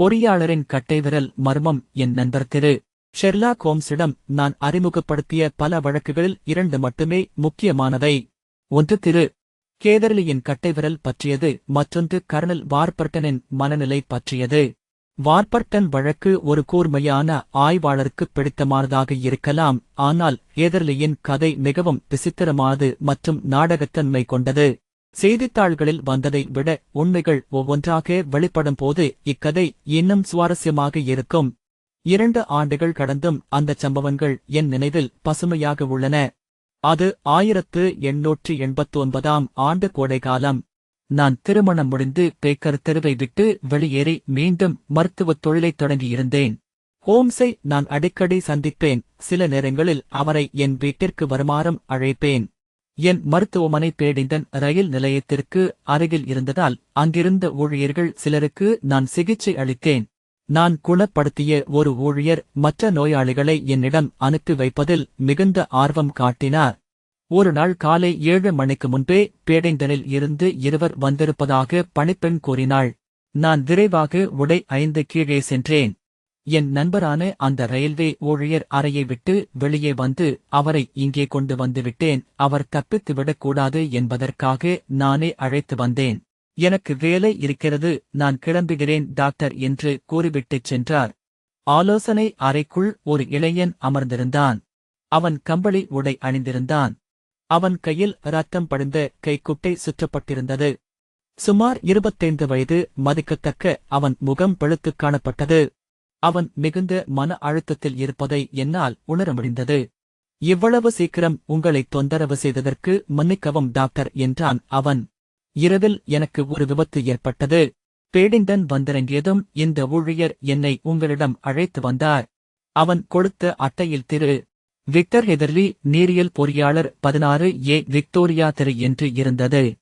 பொறியாளரின் கட்டைவிரல் மர்மம். என் நண்பர் திரு ஷெர்லாக் ஹோம்ஸிடம் நான் அறிமுகப்படுத்திய பல வழக்குகளில் 2 மட்டுமே முக்கியமானவை. ஒன்று திரு கேதர்லியின் கட்டைவிரல் பற்றியது, மற்றொன்று கர்னல் வார்பர்டனின் மனநிலை பற்றியது. வார்பர்டன் வழக்கு ஒரு கூர்மையான ஆய்வாளருக்கு பிடித்தமானதாக இருக்கலாம், ஆனால் கேதர்லியின் கதை மிகவும் விசித்திரமானது மற்றும் நாடகத்தன்மை கொண்டது. செய்தித்தாள்களில் வந்ததை விட உண்மைகள் ஒவ்வொன்றாக வெளிப்படும் போது இக்கதை இன்னும் சுவாரஸ்யமாக இருக்கும். 2 ஆண்டுகள் கடந்தும் அந்தச் சம்பவங்கள் என் நினைவில் பசுமையாக உள்ளன. அது 1889ஆம் ஆண்டு கோடைகாலம். நான் திருமணம் முடிந்து பேக்கர் தெருவை விட்டு வெளியேறி மீண்டும் மருத்துவத் தொழிலைத் தொடங்கியிருந்தேன். ஹோம்ஸை நான் அடிக்கடி சந்திப்பேன், சில நேரங்களில் அவரை என் வீட்டிற்கு வருமாறும் அழைப்பேன். என் மருத்துவமனை பேடிங்டன் ரயில் நிலையத்திற்கு அருகில் இருந்ததால் அங்கிருந்த ஊழியர்கள் சிலருக்கு நான் சிகிச்சை அளித்தேன். நான் குணப்படுத்திய ஒரு ஊழியர் மற்ற நோயாளிகளை என்னிடம் அனுப்பி வைப்பதில் மிகுந்த ஆர்வம் காட்டினார். ஒரு நாள் காலை 7 மணிக்கு முன்பே பேடிங்டனில் இருந்து இருவர் வந்திருப்பதாக பணிப்பெண் கூறினாள். நான் விரைவாக உடை அணிந்து கீழே சென்றேன். என் நண்பரான அந்த ரயில்வே ஊழியர் அறையை விட்டு வெளியே வந்து அவரை இங்கே கொண்டு வந்துவிட்டேன், அவர் தப்பித்துவிடக் கூடாது என்பதற்காக நானே அழைத்து வந்தேன். எனக்கு வேலை இருக்கிறது, நான் கிளம்புகிறேன் டாக்டர் என்று கூறிவிட்டுச் சென்றார். ஆலோசனை அறைக்குள் ஒரு இளைஞன் அமர்ந்திருந்தான். அவன் கம்பளி உடை அணிந்திருந்தான். அவன் கையில் இரத்தம் படிந்த கைக்குட்டை சுற்றப்பட்டிருந்தது. சுமார் 25 வயது மதிக்கத்தக்க அவன் முகம் வெளுத்துக் காணப்பட்டது. அவன் மிகுந்த மன அழுத்தத்தில் இருப்பதை என்னால் உணர முடிந்தது. இவ்வளவு சீக்கிரம் உங்களை தொந்தரவு செய்ததற்கு மன்னிக்கவும் டாக்டர் என்றான் அவன். இரவில் எனக்கு ஒரு விபத்து ஏற்பட்டது. பேடிங்டன் வந்திறங்கியதும் இந்த ஊழியர் என்னை உங்களிடம் அழைத்து வந்தார். அவன் கொடுத்த அட்டையில் திரு விக்டர் ஹெதர்லி, நீரியல் பொறியாளர், 16A விக்டோரியா தெரு என்று இருந்தது.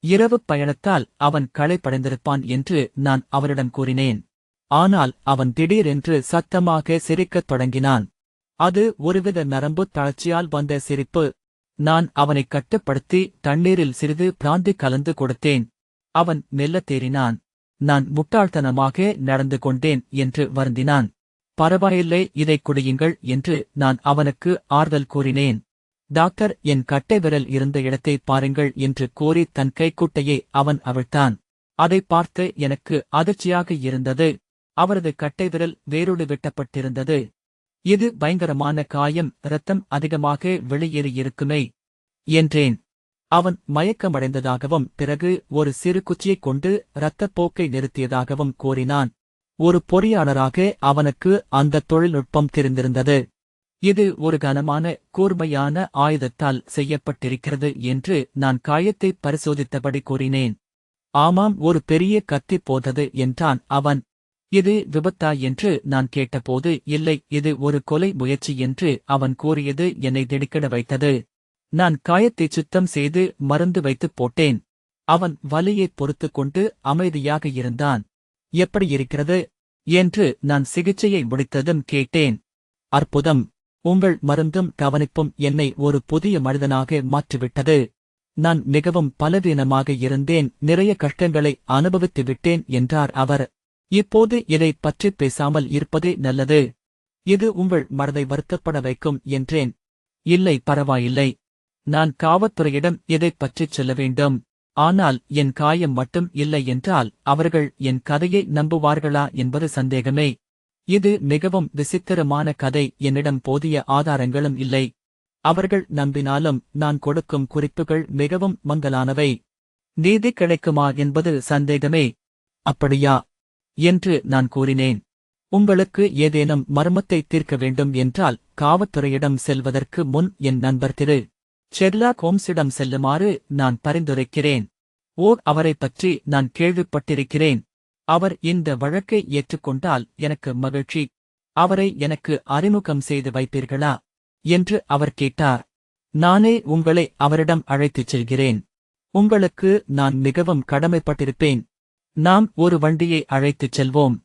இரவு பயணத்தால் அவன் களைப்படைந்திருப்பான் என்று நான் அவரிடம் கூறினேன். ஆனால் அவன் திடீரென்று சத்தமாக சிரிக்கத் தொடங்கினான். அது ஒருவித நரம்பு தளர்ச்சியால் வந்த சிரிப்பு. நான் அவனை கட்டுப்படுத்தி தண்ணீரில் சிறிது பிராந்தி கலந்து கொடுத்தேன். அவன் மெல்லத் தேறினான். நான் முட்டாள்தனமாக நடந்து கொண்டேன் என்று வருந்தினான். பரவாயில்லை, இதைக் குடியுங்கள் என்று நான் அவனுக்கு ஆறுதல் கூறினேன். டாக்டர், என் கட்டைவிரல் இருந்த இடத்தை பாருங்கள் என்று கூறி தன் கைக்குட்டையை அவன் அவிழ்த்தான். அதைப் பார்த்து எனக்கு அதிர்ச்சியாக இருந்தது. அவரது கட்டைவிரல் வேரோடு வெட்டப்பட்டிருந்தது. இது பயங்கரமான காயம், இரத்தம் அதிகமாக வெளியேறியிருக்குமே என்றேன். அவன் மயக்கமடைந்ததாகவும் பிறகு ஒரு சிறு குச்சியைக் கொண்டு இரத்தப்போக்கை நிறுத்தியதாகவும் கூறினான். ஒரு பொறியாளராக அவனுக்கு அந்த தொழில்நுட்பம் தெரிந்திருந்தது. இது ஒரு கனமான கூர்மையான ஆயுதத்தால் செய்யப்பட்டிருக்கிறது என்று நான் காயத்தை பரிசோதித்தபடி கூறினேன். ஆமாம், ஒரு பெரிய கத்தி போதது என்றான் அவன். இது விபத்தா என்று நான் கேட்டபோது, இல்லை, இது ஒரு கொலை முயற்சி என்று அவன் கூறியது என்னை திடுக்கிட வைத்தது. நான் காயத்தை சுத்தம் செய்து மருந்து வைத்துப் போட்டேன். அவன் வலியைப் பொறுத்துக் கொண்டு அமைதியாக இருந்தான். எப்படி இருக்கிறது என்று நான் சிகிச்சையை முடித்ததும் கேட்டேன். அற்புதம், உங்கள் மருந்தும் கவனிப்பும் என்னை ஒரு புதிய மனிதனாக மாற்றிவிட்டது. நான் மிகவும் பலவீனமாக இருந்தேன், நிறைய கஷ்டங்களை அனுபவித்து விட்டேன் என்றார் அவர். இப்போது இதைப் பற்றிப் பேசாமல் இருப்பதே நல்லது. இது உங்கள் மனதை வருத்தப்பட வைக்கும் என்றேன். இல்லை, பரவாயில்லை. நான் காவல்துறையிடம் இதைப் பற்றிச் சொல்ல வேண்டும். ஆனால் என் காயம் மட்டும் இல்லை என்றால் அவர்கள் என் கதையை நம்புவார்களா என்பது சந்தேகமே. இது மிகவும் விசித்திரமான கதை, என்னிடம் போதிய ஆதாரங்களும் இல்லை. அவர்கள் நம்பினாலும் நான் கொடுக்கும் குறிப்புகள் மிகவும் மங்கலானவை. நீதி கிடைக்குமா என்பது சந்தேகமே. அப்படியா என்று நான் கூறினேன். உங்களுக்கு ஏதேனும் மர்மத்தை தீர்க்க வேண்டும் என்றால் காவல்துறையிடம் செல்வதற்கு முன் என் நண்பர் திரு ஷெர்லாக் ஹோம்ஸிடம் செல்லுமாறு நான் பரிந்துரைக்கிறேன். அவரைப் பற்றி நான் கேள்விப்பட்டிருக்கிறேன். அவர் இந்த வழக்கை ஏற்றுக்கொண்டால் எனக்கு மகிழ்ச்சி. அவரை எனக்கு அறிமுகம் செய்து வைப்பீர்களா என்று அவர் கேட்டார். நானே உங்களை அவரிடம் அழைத்துச் செல்கிறேன். உங்களுக்கு நான் மிகவும் கடமைப்பட்டிருப்பேன். நாம் ஒரு வண்டியை அழைத்துச் செல்வோம்.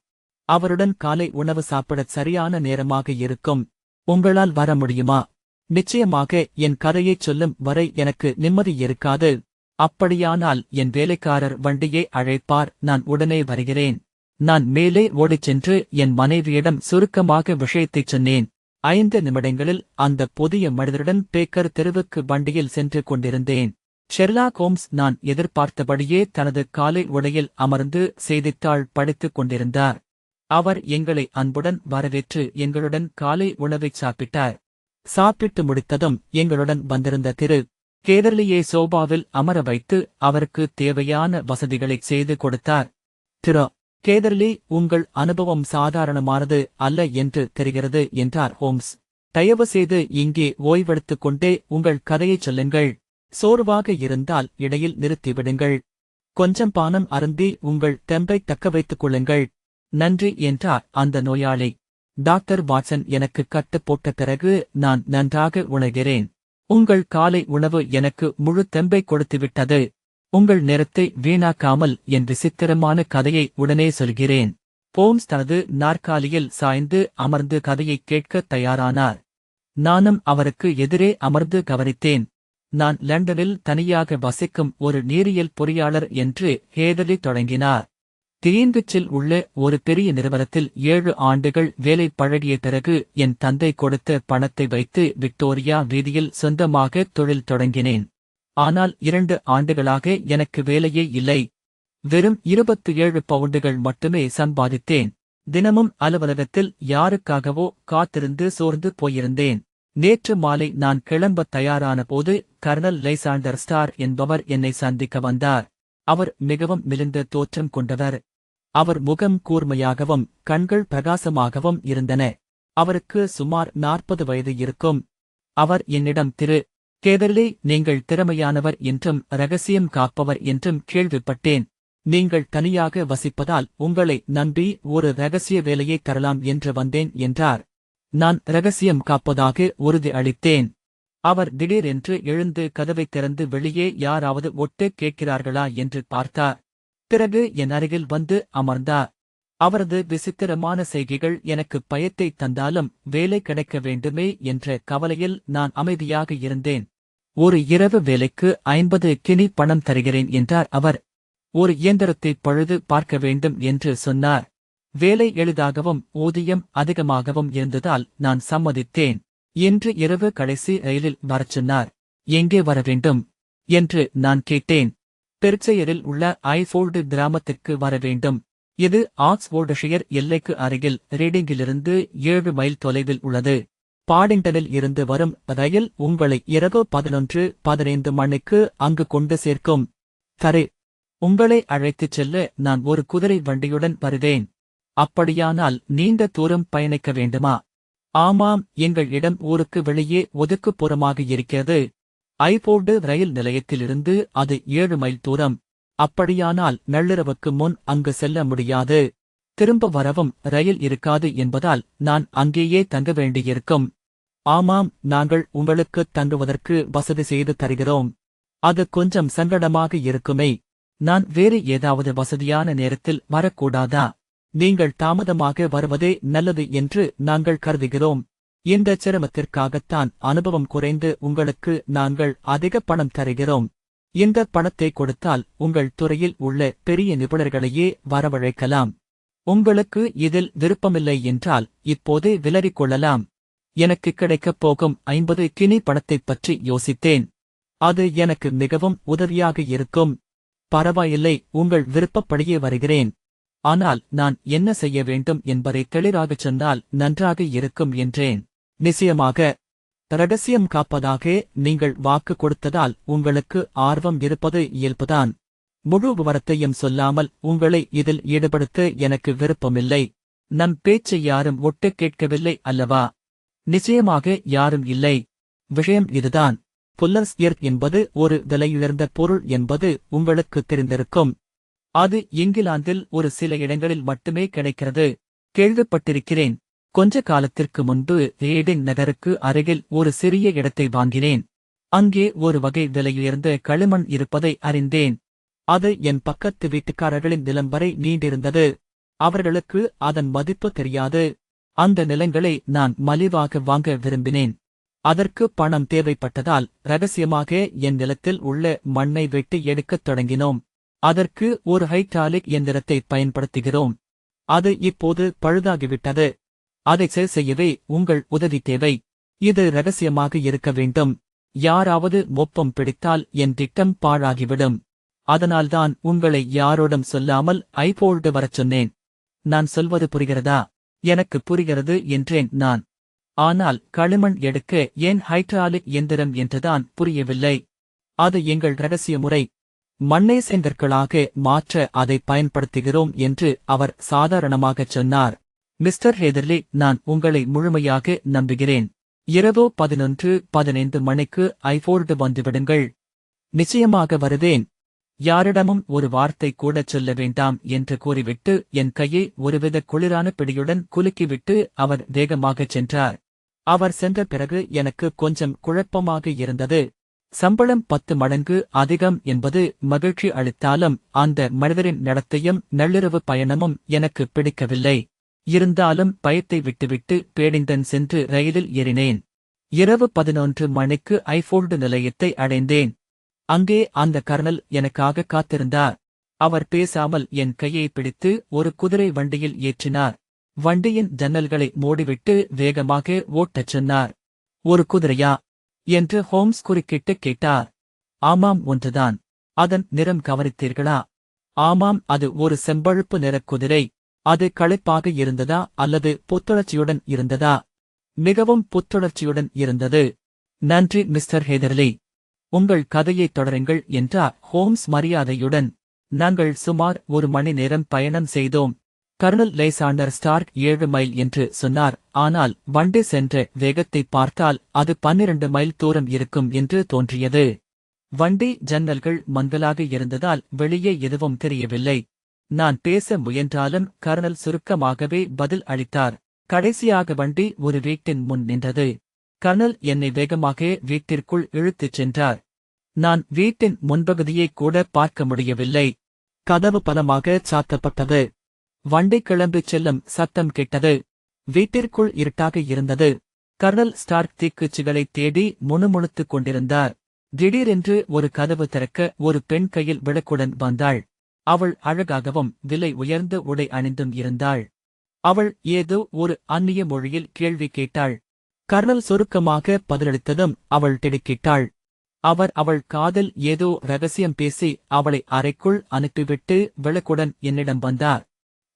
அவருடன் காலை உணவு சாப்பிடச் சரியான நேரமாக இருக்கும். உங்களால் வர முடியுமா? நிச்சயமாக என் கதையைச் சொல்லும் வரை எனக்கு நிம்மதி இருக்காது. அப்படியானால் என் வேலைக்காரர் வண்டியை அழைப்பார், நான் உடனே வருகிறேன். நான் மேலே ஓடிச் சென்று என் மனைவியிடம் சுருக்கமாக விஷயத்தைச் சொன்னேன். 5 நிமிடங்களில் அந்த புதிய மனிதருடன் பேக்கர் தெருவுக்கு வண்டியில் சென்று கொண்டிருந்தேன். ஷெர்லாக் ஹோம்ஸ் நான் எதிர்பார்த்தபடியே தனது காலை உடையில் அமர்ந்து செய்தித்தாள் படித்துக் கொண்டிருந்தார். அவர் எங்களை அன்புடன் வரவேற்று எங்களுடன் காலை உணவைச் சாப்பிட்டார். சாப்பிட்டு முடித்ததும் எங்களுடன் வந்திருந்த திரு கேதர்லியை சோபாவில் அமர வைத்து அவருக்கு தேவையான வசதிகளைச் செய்து கொடுத்தார். திரு கேதர்லி, உங்கள் அனுபவம் சாதாரணமானது அல்ல என்று தெரிகிறது என்றார் ஹோம்ஸ். தயவு செய்து இங்கே ஓய்வெடுத்துக் கொண்டே உங்கள் கதையைச் சொல்லுங்கள். சோர்வாக இருந்தால் இடையில் நிறுத்திவிடுங்கள். கொஞ்சம் பானம் அருந்தி உங்கள் தெம்பை தக்க வைத்துக் கொள்ளுங்கள். நன்றி என்றார் அந்த நோயாளி. டாக்டர் வாட்சன் எனக்கு கட்டு போட்ட பிறகு நான் நன்றாக உணர்கிறேன். உங்கள் காலை உணவு எனக்கு முழு தெம்பை கொடுத்துவிட்டது. உங்கள் நேரத்தை வீணாக்காமல் என் விசித்திரமான கதையை உடனே சொல்கிறேன். ஹோம்ஸ் தனது நாற்காலியில் சாய்ந்து அமர்ந்து கதையை கேட்கத் தயாரானார். நானும் அவருக்கு எதிரே அமர்ந்து கவனித்தேன். நான் லண்டனில் தனியாக வசிக்கும் ஒரு நீரியல் பொறியாளர் என்று கேதர்லி தொடங்கினார். கிரீன்விச்சில் உள்ள ஒரு பெரிய நிறுவனத்தில் 7 ஆண்டுகள் வேலை பழகிய பிறகு என் தந்தை கொடுத்த பணத்தை வைத்து விக்டோரியா வீதியில் சொந்தமாக தொழில் தொடங்கினேன். ஆனால் 2 ஆண்டுகளாக எனக்கு வேலையே இல்லை. வெறும் 27 பவுண்டுகள் மட்டுமே சம்பாதித்தேன். தினமும் அலுவலகத்தில் யாருக்காகவோ காத்திருந்து சோர்ந்து போயிருந்தேன். நேற்று மாலை நான் கிளம்ப தயாரான போது கர்னல் லைசாண்டர் ஸ்டார் என்பவர் என்னை சந்திக்க வந்தார். அவர் மிகவும் மெலிந்த தோற்றம் கொண்டவர். அவர் முகம் கூர்மையாகவும் கண்கள் பிரகாசமாகவும் இருந்தன. அவருக்கு சுமார் 40 வயது இருக்கும். அவர் என்னிடம், திரு கேதர்லி, நீங்கள் திறமையானவர் என்றும் ரகசியம் காப்பவர் என்றும் கேள்விப்பட்டேன். நீங்கள் தனியாக வசிப்பதால் உங்களை நம்பி ஒரு ரகசிய வேலையை தரலாம் என்று வந்தேன் என்றார். நான் ரகசியம் காப்பதாக உறுதி அளித்தேன். அவர் திடீரென்று எழுந்து கதவைத் திறந்து வெளியே யாராவது ஒட்டு கேட்கிறார்களா என்று பார்த்தார். பிறகு என் அருகில் வந்து அமர்ந்தார். அவரது விசித்திரமான செய்கைகள் எனக்கு பயத்தை தந்தாலும் வேலை கிடைக்க வேண்டுமே என்ற கவலையில் நான் அமைதியாக இருந்தேன். ஒரு இரவு வேலைக்கு 50 கினி பணம் தருகிறேன் என்றார் அவர். ஒரு இயந்திரத்தை பழுது பார்க்க வேண்டும் என்று சொன்னார். வேலை எளிதாகவும் ஊதியம் அதிகமாகவும் இருந்ததால் நான் சம்மதித்தேன். இன்று இரவு கடைசி ரயிலில் வரச் சொன்னார். எங்கே வர வேண்டும் என்று நான் கேட்டேன். பெர்க்சயரில் உள்ள ஐஃபோல்டு கிராமத்திற்கு வர வேண்டும். இது ஆக்ஸ்போர்டுஷையர் எல்லைக்கு அருகில் ரீடிங்கிலிருந்து 7 மைல் தொலைவில் உள்ளது. பாடிங்டனில் இருந்து வரும் ரயில் உங்களை இரவு 11:15 மணிக்கு அங்கு கொண்டு சேர்க்கும். சரி, உங்களை அழைத்துச் செல்ல நான் ஒரு குதிரை வண்டியுடன் வருவேன். அப்படியானால் நீண்ட தூரம் பயணிக்க வேண்டுமா? ஆமாம், எங்கள் இடம் ஊருக்கு வெளியே ஒதுக்குப்புறமாக இருக்கிறது. ஐபோர்டு ரயில் நிலையத்திலிருந்து அது 7 மைல் தூரம். அப்படியானால் நள்ளிரவுக்கு முன் அங்கு செல்ல முடியாது. திரும்ப வரவும் ரயில் இருக்காது என்பதால் நான் அங்கேயே தங்க வேண்டியிருக்கும். ஆமாம், நாங்கள் உங்களுக்கு தங்குவதற்கு வசதி செய்து தருகிறோம். அது கொஞ்சம் சங்கடமாக இருக்குமே. நான் வேறு ஏதாவது வசதியான நேரத்தில் வரக்கூடாதா? நீங்கள் தாமதமாக வருவதே நல்லது என்று நாங்கள் கருதுகிறோம். இந்த சிரமத்திற்காகத்தான் அனுபவம் குறைந்து உங்களுக்கு நாங்கள் அதிக பணம் தருகிறோம். இந்த பணத்தை கொடுத்தால் உங்கள் துறையில் உள்ள பெரிய நிபுணர்களையே வரவழைக்கலாம். உங்களுக்கு இதில் விருப்பமில்லை என்றால் இப்போதே விலறிக் கொள்ளலாம். எனக்கு கிடைக்கப் போகும் 50 கினி பணத்தைப் பற்றி யோசித்தேன். அது எனக்கு மிகவும் உதவியாக இருக்கும். பரவாயில்லை, உங்கள் விருப்பப்படியே வருகிறேன். ஆனால் நான் என்ன செய்ய வேண்டும் என்பதை தெளிவாகச் சொன்னால் நன்றாக இருக்கும் என்றேன். நிச்சயமாக. ரகசியம் காப்பதாக நீங்கள் வாக்கு கொடுத்ததால் உங்களுக்கு ஆர்வம் இருப்பது இயல்புதான். முழு விவரத்தையும் சொல்லாமல் உங்களை இதில் ஈடுபடுத்த எனக்கு விருப்பமில்லை. நம் பேச்சை யாரும் ஒட்டு கேட்கவில்லை அல்லவா? நிச்சயமாக யாரும் இல்லை. விஷயம் இதுதான். புல்லர்ஸ் எர்த் என்பது ஒரு விலையுயர்ந்த பொருள் என்பது உங்களுக்கு தெரிந்திருக்கும். அது இங்கிலாந்தில் ஒரு சில இடங்களில் மட்டுமே கிடைக்கிறது. கேள்விப்பட்டிருக்கிறேன். கொஞ்ச காலத்திற்கு முன்பு ரீடிங் நகருக்கு அருகில் ஒரு சிறிய இடத்தை வாங்கினேன். அங்கே ஒரு வகை விலையுயர்ந்த களிமண் இருப்பதை அறிந்தேன். அது என் பக்கத்து வீட்டுக்காரர்களின் நிலம் வரை நீண்டிருந்தது. அவர்களுக்கு அதன் மதிப்பு தெரியாது. அந்த நிலங்களை நான் மலிவாக வாங்க விரும்பினேன். அதற்கு பணம் தேவைப்பட்டதால் ரகசியமாக என் நிலத்தில் உள்ள மண்ணை வெட்டி எடுக்கத் தொடங்கினோம். அதற்கு ஒரு ஹைட்ராலிக் இயந்திரத்தை பயன்படுத்துகிறோம். அது இப்போது பழுதாகிவிட்டது. அதை சரி செய்யவே உங்கள் உதவி தேவை. இது ரகசியமாக இருக்க வேண்டும். யாராவது மொப்பம் பிடித்தால் என் திட்டம் பாழாகிவிடும். அதனால்தான் உங்களை யாரோடும் சொல்லாமல் ஐபோல்டு வரச் சொன்னேன். நான் சொல்வது புரிகிறதா? எனக்கு புரிகிறது என்றேன் நான். ஆனால் களிமண் எடுக்க ஏன் ஹைட்ராலிக் எந்திரம் என்றுதான் புரியவில்லை. அது எங்கள் ரகசிய முறை. மண்ணை செங்கற்களாக மாற்ற அதை பயன்படுத்துகிறோம் என்று அவர் சாதாரணமாகச் சொன்னார். மிஸ்டர் ஹேதர்லி, நான் உங்களை முழுமையாக நம்புகிறேன். இரவு 11:15 மணிக்கு ஐபோல்டு வந்துவிடுங்கள். நிச்சயமாக வருவேன். யாரிடமும் ஒரு வார்த்தை கூடச் சொல்ல வேண்டாம் என்று கூறிவிட்டு என் கையை ஒருவித குளிரான பிடியுடன் குலுக்கிவிட்டு அவர் வேகமாகச் சென்றார். அவர் சென்ற பிறகு எனக்கு கொஞ்சம் குழப்பமாக இருந்தது. சம்பளம் 10 மடங்கு அதிகம் என்பது மகிழ்ச்சி அளித்தாலும் அந்த மனிதரின் நடத்தையும் நள்ளிரவு பயணமும் எனக்கு பிடிக்கவில்லை. இருந்தாலும் பயத்தை விட்டுவிட்டு பேடிங்டன் சென்று ரயிலில் ஏறினேன். இரவு 11 மணிக்கு ஐபோல்டு நிலையத்தை அடைந்தேன். அங்கே அந்த கர்னல் எனக்காக காத்திருந்தார். அவர் பேசாமல் என் கையை பிடித்து ஒரு குதிரை வண்டியில் ஏற்றினார். வண்டியின் ஜன்னல்களை மூடிவிட்டு வேகமாக ஓட்டச் சொன்னார். ஒரு குதிரையா என்று ஹோம்ஸ் குறுக்கிட்டு கேட்டார். ஆமாம், ஒன்றுதான். அதன் நிறம் கவனித்தீர்களா? ஆமாம், அது ஒரு செம்பழுப்பு நிறக் குதிரை. அது களைப்பாக இருந்ததா அல்லது புத்துணர்ச்சியுடன் இருந்ததா? மிகவும் புத்துணர்ச்சியுடன் இருந்தது. நன்றி மிஸ்டர் ஹேதர்லி. உங்கள் கதையைத் தொடருங்கள் என்றார் ஹோம்ஸ் மரியாதையுடன். நாங்கள் சுமார் 1 மணி நேரம் பயணம் செய்தோம். கர்னல் லேசாண்டர் ஸ்டார்க் 7 மைல் என்று சொன்னார். ஆனால் வண்டி சென்ற வேகத்தை பார்த்தால் அது 12 மைல் தூரம் இருக்கும் என்று தோன்றியது. வண்டி ஜன்னல்கள் மங்கலாக இருந்ததால் வெளியே எதுவும் தெரியவில்லை. நான் பேச முயன்றாலும் கர்னல் சுருக்கமாகவே பதில் அளித்தார். கடைசியாக வண்டி ஒரு வீட்டின் முன் நின்றது. கர்னல் என்னை வேகமாக வீட்டிற்குள் இழுத்துச் சென்றார். நான் வீட்டின் முன்பகுதியை கூட பார்க்க முடியவில்லை. கதவு பலமாக சாத்தப்பட்டது. வண்டி கிளம்பிச் செல்லும் சத்தம் கேட்டது. வீட்டிற்குள் இருட்டாக இருந்தது. கர்னல் ஸ்டார்க் தீக்குச்சிகளைத் தேடி முணுமுணுத்துக் கொண்டிருந்தார். திடீரென்று ஒரு கதவு திறக்க ஒரு பெண் கையில் விளக்குடன் வந்தாள். அவள் அழகாகவும் விலை உயர்ந்த உடை அணிந்தும் இருந்தாள். அவள் ஏதோ ஒரு அந்நிய மொழியில் கேள்வி கேட்டாள். கர்னல் சுருக்கமாக பதிலளித்ததும் அவள் திடுக்கிட்டாள். அவர் அவள் காதில் ஏதோ ரகசியம் பேசி அவளை அறைக்குள் அனுப்பிவிட்டு விளக்குடன் என்னிடம் வந்தார்.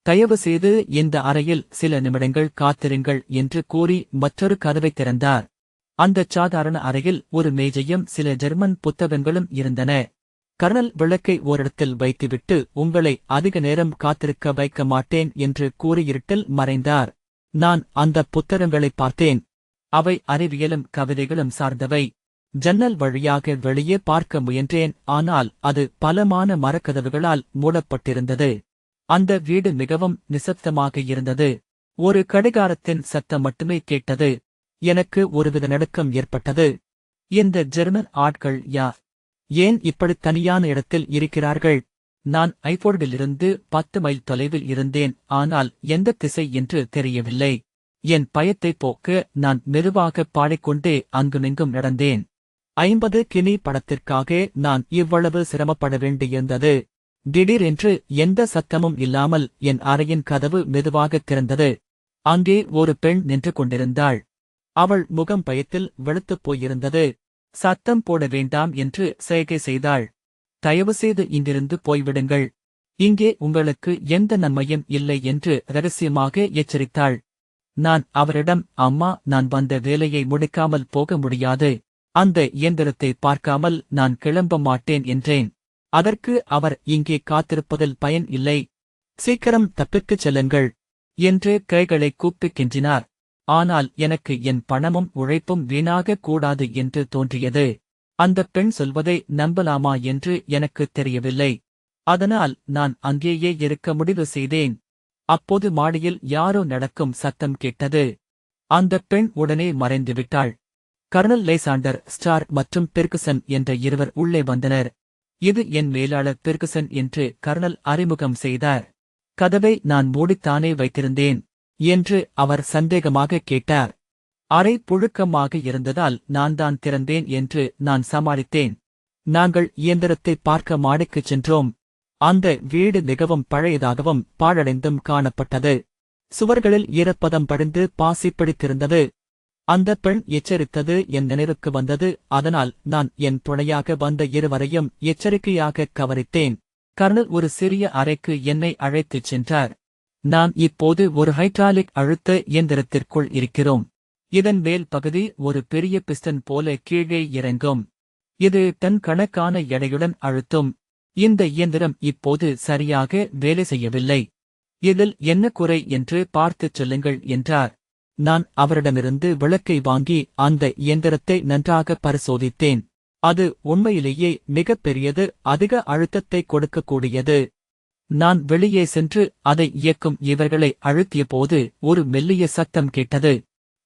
தயவு செய்து இந்த அறையில் சில நிமிடங்கள் காத்திருங்கள் என்று கூறி மற்றொரு கதவைத் திறந்தார். அந்தச் சாதாரண அறையில் ஒரு மேஜையும் சில ஜெர்மன் புத்தகங்களும் இருந்தன. கர்னல் விளக்கை ஓரிடத்தில் வைத்துவிட்டு உங்களை அதிக நேரம் காத்திருக்க வைக்க மாட்டேன் என்று கூறி இருட்டில் மறைந்தார். நான் அந்த புத்தகங்களை பார்த்தேன். அவை அறிவியலும் கவிதைகளும் சார்ந்தவை. ஜன்னல் வழியாக வெளியே பார்க்க முயன்றேன். ஆனால் அது பலமான மரக்கதவுகளால் மூடப்பட்டிருந்தது. அந்த வீடு மிகவும் நிசப்தமாக இருந்தது. ஒரு கடிகாரத்தின் சத்தம் மட்டுமே கேட்டது. எனக்கு ஒருவித நடுக்கம் ஏற்பட்டது. இந்த ஜெர்மன் ஆட்கள் யார்? ஏன் இப்படி தனியான இடத்தில் இருக்கிறார்கள்? நான் ஐபோல்டிலிருந்து 10 மைல் தொலைவில் இருந்தேன். ஆனால் எந்த திசை என்று தெரியவில்லை. என் பயத்தைப் போக்க நான் மெதுவாக பாடிக்கொண்டே அங்குமிங்கும் நடந்தேன். 50 கினி படத்திற்காக நான் இவ்வளவு சிரமப்பட வேண்டியிருந்தது. திடீரென்று எந்த சத்தமும் இல்லாமல் என் அறையின் கதவு மெதுவாகத் திறந்தது. அங்கே ஒரு பெண் நின்று கொண்டிருந்தாள். அவள் முகம் பயத்தில் வெளுத்துப் போயிருந்தது. சத்தம் போட வேண்டாம் என்று செய்கை செய்தாள். தயவுசெய்து இங்கிருந்து போய்விடுங்கள். இங்கே உங்களுக்கு எந்த நன்மையும் இல்லை என்று ரகசியமாக எச்சரித்தாள். நான் அவரிடம், அம்மா, நான் வந்த வேலையை முடிக்காமல் போக முடியாது. அந்த இயந்திரத்தை பார்க்காமல் நான் கிளம்ப மாட்டேன் என்றேன். அதற்கு அவர், இங்கே காத்திருப்பதில் பயன் இல்லை. சீக்கிரம் தப்பித்துச் செல்லுங்கள் என்று கைகளை கூப்பிக் கெஞ்சினார். ஆனால் எனக்கு என் பணமும் உழைப்பும் வீணாகக் கூடாது என்று தோன்றியது. அந்தப் பெண் சொல்வதை நம்பலாமா என்று எனக்குத் தெரியவில்லை. அதனால் நான் அங்கேயே இருக்க முடிவு செய்தேன். அப்போது மாடியில் யாரோ நடக்கும் சத்தம் கேட்டது. அந்தப் பெண் உடனே மறைந்துவிட்டாள். கர்னல் லேசாண்டர் ஸ்டார்க் மற்றும் பெர்குசன் என்ற இருவர் உள்ளே வந்தனர். இது என் மேலாளர் பெர்குசன் என்று கர்னல் அறிமுகம் செய்தார். கதவை நான் மூடித்தானே வைத்திருந்தேன் என்று அவர் சந்தேகமாக கேட்டார். அறை புழுக்கமாக இருந்ததால் நான் தான் திறந்தேன் என்று நான் சமாளித்தேன். நாங்கள் இயந்திரத்தை பார்க்க மாடிக்குச் சென்றோம். அந்த வீடு மிகவும் பழையதாகவும் பாழடைந்தும் காணப்பட்டது. சுவர்களில் ஈரப்பதம் படிந்து பாசி பிடித்திருந்தது. அந்த பெண் எச்சரித்தது என் நினைவுக்கு வந்தது. அதனால் நான் என் துணையாக வந்த இருவரையும் எச்சரிக்கையாக கவனித்தேன். கர்னல் ஒரு சிறிய அறைக்கு என்னை அழைத்துச் சென்றார். நான் இப்போது ஒரு ஹைட்ராலிக் அழுத்த இயந்திரத்திற்குள் இருக்கிறோம். இதன் மேல் பகுதி ஒரு பெரிய பிஸ்டன் போல கீழே இறங்கும். இது டன் கணக்கான எடையுடன் அழுத்தும். இந்த இயந்திரம் இப்போது சரியாக வேலை செய்யவில்லை. இதில் என்ன குறை என்று பார்த்துச் சொல்லுங்கள் என்றார். நான் அவரிடமிருந்து விளக்கை வாங்கி அந்த இயந்திரத்தை நன்றாக பரிசோதித்தேன். அது உண்மையிலேயே மிகப் பெரியது, அதிக அழுத்தத்தை கொடுக்கக்கூடியது. நான் வெளியே சென்று அதை இயக்கும் இவர்களை அழுத்தியபோது ஒரு மெல்லிய சத்தம் கேட்டது.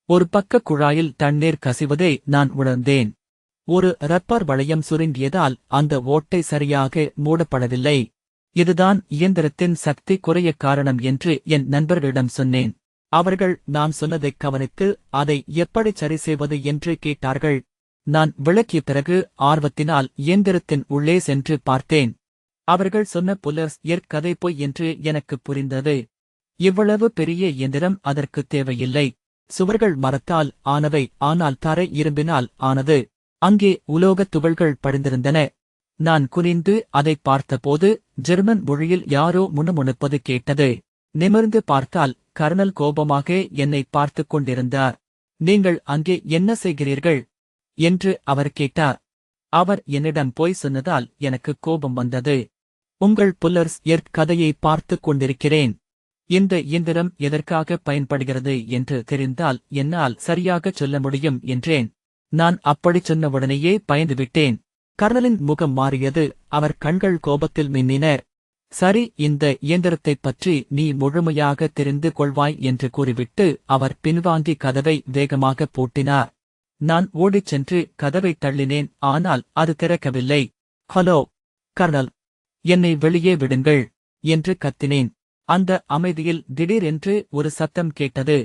ஒரு பக்க குழாயில் தண்ணீர் கசிவதை நான் உணர்ந்தேன். ஒரு ரப்பர் வளையம் சுருங்கியதால் அந்த ஓட்டை சரியாக மூடப்படவில்லை. இதுதான் இயந்திரத்தின் சக்தி குறைய காரணம் என்று என் நண்பர்களிடம் சொன்னேன். அவர்கள் நான் சொன்னதைக் கவனித்து அதை எப்படி சரி செய்வது என்று கேட்டார்கள். நான் விளக்கிய பிறகு ஆர்வத்தினால் இயந்திரத்தின் உள்ளே சென்று பார்த்தேன். அவர்கள் சொன்ன புல்லர்ஸ் கதை பொய் என்று எனக்கு புரிந்தது. இவ்வளவு பெரிய இயந்திரம் அதற்கு தேவையில்லை. சுவர்கள் மரத்தால் ஆனவை, ஆனால் தரை இரும்பினால் ஆனது. அங்கே உலோகத் துகள்கள் படிந்திருந்தன. நான் குனிந்து அதைப் பார்த்தபோது ஜெர்மன் மொழியில் யாரோ முணுமுணுப்பது கேட்டது. நிமிர்ந்து பார்த்தால் கர்னல் கோபமாக என்னை பார்த்துக் கொண்டிருந்தார். நீங்கள் அங்கே என்ன செய்கிறீர்கள் என்று அவர் கேட்டார். அவர் என்னிடம் போய் சொன்னதால் எனக்கு கோபம் வந்தது. உங்கள் புல்லர்ஸ் கதையை பார்த்துக் கொண்டிருக்கிறேன். இந்த இயந்திரம் எதற்காக பயன்படுகிறது என்று தெரிந்தால் என்னால் சரியாகச் சொல்ல முடியும் என்றேன். நான் அப்படிச் சொன்னவுடனேயே பயந்துவிட்டேன். கர்னலின் முகம் மாறியது. அவர் கண்கள் கோபத்தில் மின்னின. சரி, இந்த இயந்திரத்தைப் பற்றி நீ முழுமையாக தெரிந்து கொள்வாய் என்று கூறிவிட்டு அவர் பின்வாங்கி கதவை வேகமாக பூட்டினார். நான் ஓடிச் சென்று கதவைத் தள்ளினேன். ஆனால் அது திறக்கவில்லை. ஹலோ கர்னல், என்னை வெளியே விடுங்கள் என்று கத்தினேன். அந்த அமைதியில் திடீரென்று ஒரு சத்தம் கேட்டது.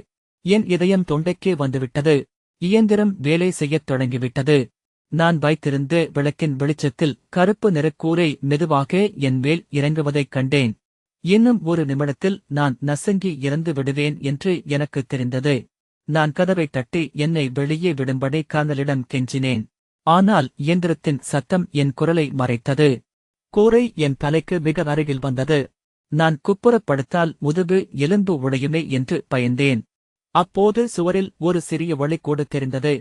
என் இதயம் தொண்டைக்கே வந்துவிட்டது. இயந்திரம் வேலை செய்யத் தொடங்கிவிட்டது. நான் வைத்திருந்த விளக்கின் வெளிச்சத்தில் கருப்பு நிறக்கூரை மெதுவாக என் மேல் இறங்குவதைக் கண்டேன். இன்னும் ஒரு நிமிடத்தில் நான் நசுங்கி இறந்து விடுவேன் என்று எனக்குத் தெரிந்தது. நான் கதவைத் தட்டி என்னை வெளியே விடும்படி கர்னலிடம் கெஞ்சினேன். ஆனால் இயந்திரத்தின் சத்தம் என் குரலை மறைத்தது. கூரை என் தலைக்கு மிக அருகில் வந்தது. நான் குப்புறப்படுத்தால் முதுகு எலும்பு உடையுமே என்று பயந்தேன். அப்போது சுவரில் ஒரு சிறிய வழிக்கோடு தெரிந்தது.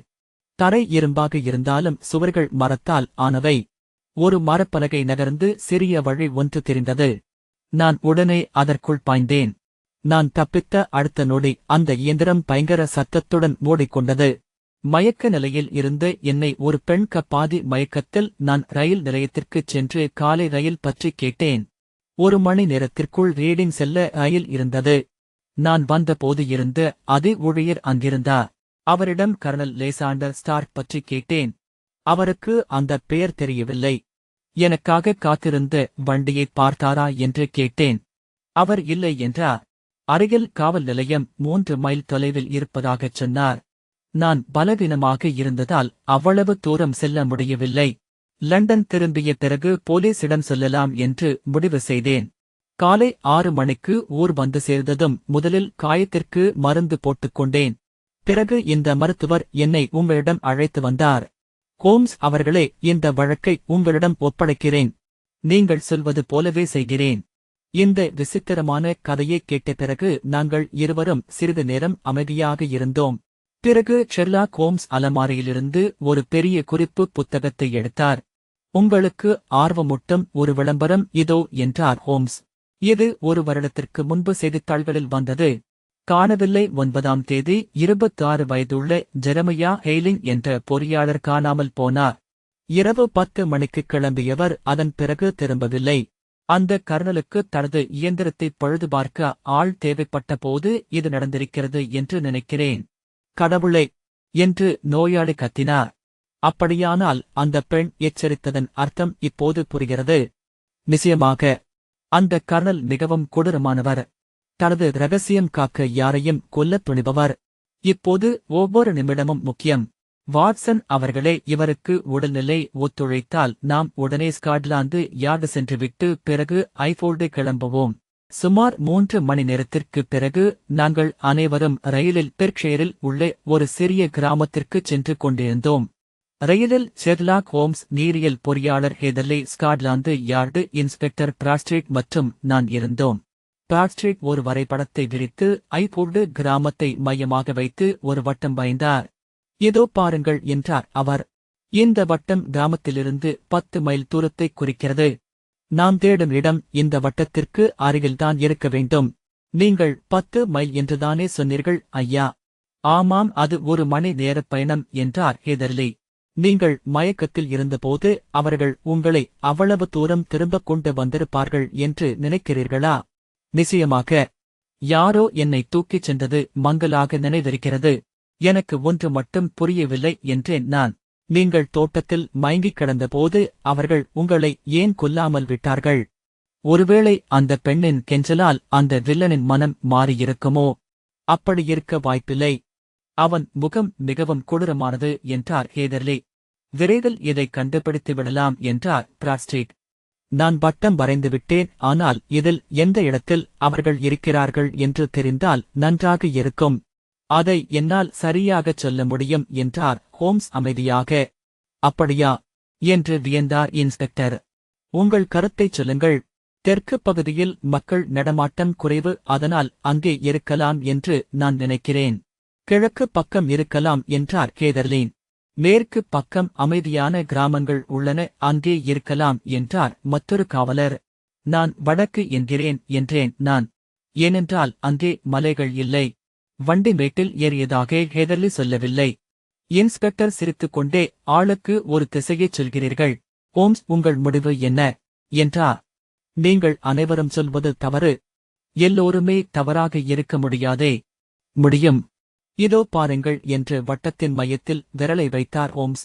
தரை இரும்பாக இருந்தாலும் சுவர்கள் மரத்தால் ஆனவை. ஒரு மரப்பலகை நகர்ந்து சிறிய வழி ஒன்று தெரிந்தது. நான் உடனே அதற்குள் பாய்ந்தேன். நான் தப்பித்த அடுத்த நொடி அந்த இயந்திரம் பயங்கர சத்தத்துடன் மூடிக்கொண்டது. மயக்க நிலையில் இருந்த என்னை ஒரு பெண் பாதி மயக்கத்தில் நான் ரயில் நிலையத்திற்குச் சென்று காலை ரயில் பற்றி கேட்டேன். 1 மணி நேரத்திற்குள் ரீடிங் செல்ல ரயில் இருந்தது. நான் வந்தபோது இருந்த அதே ஊழியர் அங்கிருந்தார். அவரிடம் கர்னல் லேசாண்டர் ஸ்டார்க் பற்றி கேட்டேன். அவருக்கு அந்த பெயர் தெரியவில்லை. எனக்காக காத்திருந்த வண்டியைப் பார்த்தாரா என்று கேட்டேன். அவர் இல்லை என்றார். அருகில் காவல் நிலையம் 3 மைல் தொலைவில் இருப்பதாகச் சொன்னார். நான் பலவீனமாக இருந்ததால் அவ்வளவு தூரம் செல்ல முடியவில்லை. லண்டன் திரும்பிய பிறகு போலீசிடம் சொல்லலாம் என்று முடிவு செய்தேன். காலை 6 மணிக்கு ஊர் வந்து சேர்ந்ததும் முதலில் காயத்திற்கு மருந்து போட்டுக்கொண்டேன். பிறகு இந்த மருத்துவர் என்னை உங்களிடம் அழைத்து வந்தார். ஹோம்ஸ் அவர்களே, இந்த வழக்கை உங்களிடம் ஒப்படைக்கிறேன். நீங்கள் சொல்வது போலவே செய்கிறேன். இந்த விசித்திரமான கதையை கேட்ட பிறகு நாங்கள் இருவரும் சிறிது நேரம் அமைதியாக இருந்தோம். பிறகு ஷெர்லாக் ஹோம்ஸ் அலமாரியிலிருந்து ஒரு பெரிய குறிப்பு புத்தகத்தை எடுத்தார். உங்களுக்கு ஆர்வமூட்டும் ஒரு விளம்பரம் இதோ என்றார் ஹோம்ஸ். இது 1 வருடத்திற்கு முன்பு செய்தித்தாள்களில் வந்தது. காணவில்லை. 9ஆம் தேதி 26 வயதுள்ள ஜெரமியா ஹெய்லிங் என்ற பொறியாளர் காணாமல் போனார். இரவு 10 மணிக்கு கிளம்பியவர் அதன் பிறகு திரும்பவில்லை. அந்த கர்னலுக்கு தனது இயந்திரத்தை பழுதுபார்க்க ஆள் தேவைப்பட்ட போது இது நடந்திருக்கிறது என்று நினைக்கிறேன். கடவுளே என்று நோயாளி கத்தினார். அப்படியானால் அந்த பெண் எச்சரித்ததன் அர்த்தம் இப்போது புரிகிறது. நிச்சயமாக அந்த கர்னல் மிகவும் கொடூரமானவர். தனது ரகசியம் காக்க யாரையும் கொல்லத் துணிபவர். இப்போது ஒவ்வொரு நிமிடமும் முக்கியம். வாட்சன் அவர்களே, இவருக்கு உடல்நிலை ஒத்துழைத்தால் நாம் உடனே ஸ்காட்லாந்து யார்டு சென்றுவிட்டு பிறகு ஐஃபோல்டு கிளம்புவோம். சுமார் 3 மணி நேரத்திற்குப் பிறகு நாங்கள் அனைவரும் ரயிலில் பெர்க்ஷயரில் உள்ள ஒரு சிறிய கிராமத்திற்குச் சென்று கொண்டிருந்தோம். ரயிலில் ஷெர்லாக் ஹோம்ஸ், நீரியல் பொறியாளர் ஹேதர்லி, ஸ்காட்லாந்து யார்டு இன்ஸ்பெக்டர் பிராட்ஸ்ட்ரீட் மற்றும் நான் இருந்தோம். பிராட்ஸ்ட்ரீட் ஒரு வரைபடத்தை விரித்து ஐஃபோல்டு கிராமத்தை மையமாக வைத்து ஒரு வட்டம் வரைந்தார். இதோ பாருங்கள் என்றார் அவர். இந்த வட்டம் கிராமத்திலிருந்து 10 மைல் தூரத்தைக் குறிக்கிறது. நாம் தேடும் இடம் இந்த வட்டத்திற்கு அருகில்தான் இருக்க வேண்டும். நீங்கள் 10 மைல் என்றுதானே சொன்னீர்கள் ஐயா? ஆமாம், அது 1 மணி நேரப் பயணம் என்றார் ஹேதர்லி. நீங்கள் மயக்கத்தில் இருந்தபோது அவர்கள் உங்களை அவ்வளவு தூரம் திரும்பக் கொண்டு வந்திருப்பார்கள் என்று நினைக்கிறீர்களா? நிச்சயமாக. யாரோ என்னை தூக்கிச் சென்றது மங்கலாக நினைவிருக்கிறது. எனக்கு ஒன்று மட்டும் புரியவில்லை என்றேன் நான். நீங்கள் தோட்டத்தில் மயங்கிக் கிடந்தபோது அவர்கள் உங்களை ஏன் கொல்லாமல் விட்டார்கள்? ஒருவேளை அந்த பெண்ணின் கெஞ்சலால் அந்த வில்லனின் மனம் மாறியிருக்குமோ? அப்படியிருக்க வாய்ப்பில்லை. அவன் முகம் மிகவும் கொடூரமானது என்றார் ஹேதர்லி. விரைவில் இதை கண்டுபிடித்து விடலாம் என்றார் பிராட்ஸ்ட்ரீட். நான் வட்டம் வரைந்துவிட்டேன், ஆனால் இதில் எந்த இடத்தில் அவர்கள் இருக்கிறார்கள் என்று தெரிந்தால் நன்றாக இருக்கும். அதை என்னால் சரியாகச் சொல்ல முடியும் என்றார் ஹோம்ஸ் அமைதியாக. அப்படியா என்று வியந்தார் இன்ஸ்பெக்டர். உங்கள் கருத்தைச் சொல்லுங்கள். தெற்கு பகுதியில் மக்கள் நடமாட்டம் குறைவு, அதனால் அங்கே இருக்கலாம் என்று நான் நினைக்கிறேன். கிழக்கு பக்கம் இருக்கலாம் என்றார் ஹேதர்லி. மேற்கு பக்கம் அமைதியான கிராமங்கள் உள்ளன, அங்கே இருக்கலாம் என்றார் மற்றொரு காவலர். நான் வடக்கு என்கிறேன் என்றேன் நான். ஏனென்றால் அங்கே மலைகள் இல்லை. வண்டி மேட்டில் ஏறியதாக ஹேதர்லி சொல்லவில்லை. இன்ஸ்பெக்டர் சிரித்துக்கொண்டே, ஆளுக்கு ஒரு திசையைச் சொல்கிறீர்கள். ஹோம்ஸ், உங்கள் முடிவு என்ன என்றார். நீங்கள் அனைவரும் சொல்வது தவறு. எல்லோருமே தவறாக இருக்க முடியாதே. முடியும். இதோ பாருங்கள் என்று வட்டத்தின் மையத்தில் விரலை வைத்தார் ஹோம்ஸ்.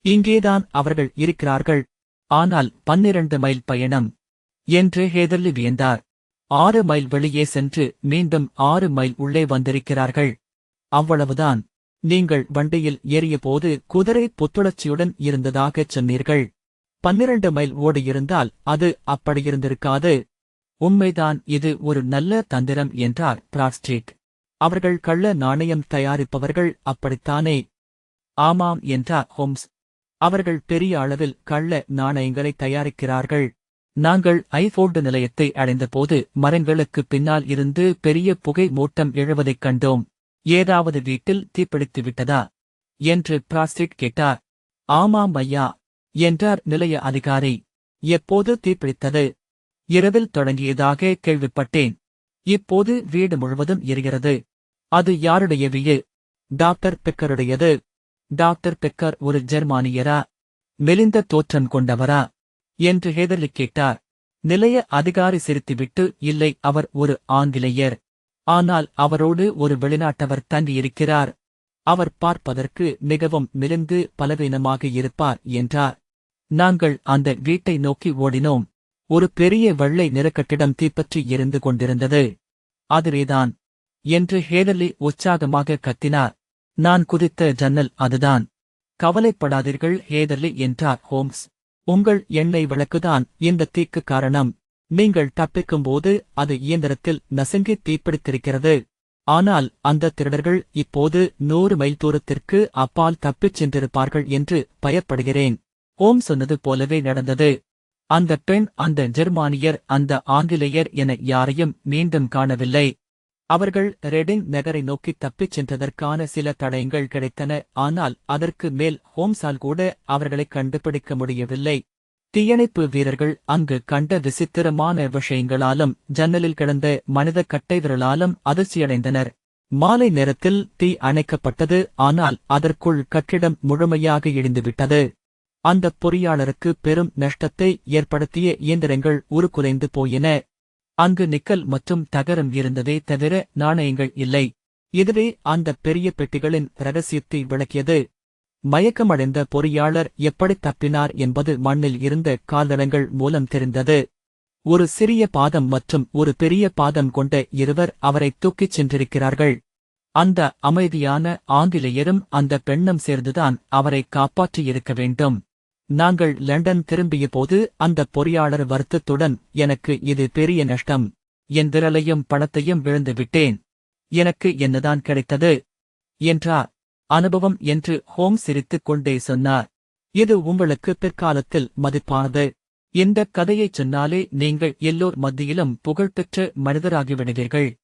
இங்கேதான் அவர்கள் இருக்கிறார்கள். ஆனால் 12 மைல் பயணம் என்று ஹேதர்லி வியந்தார். 6 மைல் வெளியே சென்று மீண்டும் 6 மைல் உள்ளே வந்திருக்கிறார்கள். அவ்வளவுதான். நீங்கள் வண்டியில் ஏறியபோது குதிரை புத்துணர்ச்சியுடன் இருந்ததாகச் சொன்னீர்கள். 12 மைல் ஓடியிருந்தால் அது அப்படியிருந்திருக்காது. உண்மைதான், இது ஒரு நல்ல தந்திரம் என்றார் பிராட்ஸ்ட்ரீட். அவர்கள் கள்ள நாணயம் தயாரிப்பவர்கள், அப்படித்தானே? ஆமாம் என்றார் ஹோம்ஸ். அவர்கள் பெரிய அளவில் கள்ள நாணயங்களை தயாரிக்கிறார்கள். நாங்கள் ஐஃபோல்டு நிலையத்தை அடைந்தபோது மரங்களுக்குப் பின்னால் இருந்து பெரிய புகை மூட்டம் எழுவதைக் கண்டோம். ஏதாவது வீட்டில் தீப்பிடித்து விட்டதா என்று பிராட்ஸ்ட்ரீட் கேட்டார். ஆமாம் ஐயா என்றார் நிலைய அதிகாரி. எப்போது தீப்பிடித்தது? இரவில் தொடங்கியதாக கேள்விப்பட்டேன். இப்போது வீடு முழுவதும் எரிகிறது. அது யாருடைய வீடு? டாக்டர் பெக்கருடையது. டாக்டர் பெக்கர் ஒரு ஜெர்மானியரா? மெலிந்த தோற்றம் கொண்டவரா என்று ஹேதர்லி கேட்டார். நிலைய அதிகாரி சிரித்துவிட்டு, இல்லை, அவர் ஒரு ஆங்கிலேயர். ஆனால் அவரோடு ஒரு வெளிநாட்டவர் தங்கியிருக்கிறார். அவர் பார்ப்பதற்கு மிகவும் மெலிந்து பலவீனமாக இருப்பார் என்றார். நாங்கள் அந்த வீட்டை நோக்கி ஓடினோம். ஒரு பெரிய வெள்ளை நிறக்கட்டிடம் தீப்பற்றி எரிந்து கொண்டிருந்தது. அதுவேதான் என்று ஹேதர்லி உற்சாகமாக கத்தினார். நான் குதித்த ஜன்னல் அதுதான். கவலைப்படாதீர்கள் ஹேதர்லி என்றார் ஹோம்ஸ். உங்கள் எண்ணெய் விளக்குதான் இந்த தீக்கு காரணம். நீங்கள் தப்பிக்கும்போது அது இயந்திரத்தில் நசுங்கி தீப்பிடித்திருக்கிறது. ஆனால் அந்த திருடர்கள் இப்போது 100 மைல் தூரத்திற்கு அப்பால் தப்பிச் சென்றிருப்பார்கள் என்று பயப்படுகிறேன். ஹோம்ஸ் சொன்னது போலவே நடந்தது. அந்த பெண், அந்த ஜெர்மானியர், அந்த ஆங்கிலேயர் என யாரையும் மீண்டும் காணவில்லை. அவர்கள் ரெடிங் நகரை நோக்கி தப்பிச் சென்றதற்கான சில தடயங்கள் கிடைத்தன. ஆனால் அதற்கு மேல் ஹோம்ஸால் கூட அவர்களை கண்டுபிடிக்க முடியவில்லை. தீயணைப்பு வீரர்கள் அங்கு கண்ட விசித்திரமான விஷயங்களாலும் ஜன்னலில் கிடந்த மனித கட்டைவிரலாலும் அதிர்ச்சியடைந்தனர். மாலை நேரத்தில் தீ அணைக்கப்பட்டது. ஆனால் அதற்குள் கட்டிடம் முழுமையாக இடிந்துவிட்டது. அந்த பொறியாளருக்கு பெரும் நஷ்டத்தை ஏற்படுத்திய இயந்திரங்கள் உருக்குலைந்து போயின. அங்கு நிக்கல் மற்றும் தகரம் இருந்ததே தவிர நாணயங்கள் இல்லை. இதுவே அந்த பெரிய பெட்டிகளின் இரகசியத்தை விளக்கியது. மயக்கமடைந்த பொறியாளர் எப்படி தப்பினார் என்பது மண்ணில் இருந்த கால்தடங்கள் மூலம் தெரிந்தது. ஒரு சிறிய பாதம் மற்றும் ஒரு பெரிய பாதம் கொண்ட இருவர் அவரை தூக்கிச் சென்றிருக்கிறார்கள். அந்த அமைதியான ஆங்கிலேயரும் அந்த பெண்ணும் சேர்ந்துதான் அவரை காப்பாற்றியிருக்க வேண்டும். நாங்கள் லண்டன் திரும்பியபோது அந்த பொறியாளர் வருத்தத்துடன், எனக்கு இது பெரிய நஷ்டம். என் விரலையும் பணத்தையும் விழுந்துவிட்டேன். எனக்கு என்னதான் கிடைத்தது என்றார். அனுபவம் என்று ஹோம்ஸ் சிரித்துக் கொண்டே சொன்னார். இது உங்களுக்கு பிற்காலத்தில் மதிப்பானது. இந்தக் கதையைச் சொன்னாலே நீங்கள் எல்லோர் மத்தியிலும் புகழ்பெற்ற மனிதராகிவிடுவீர்கள்.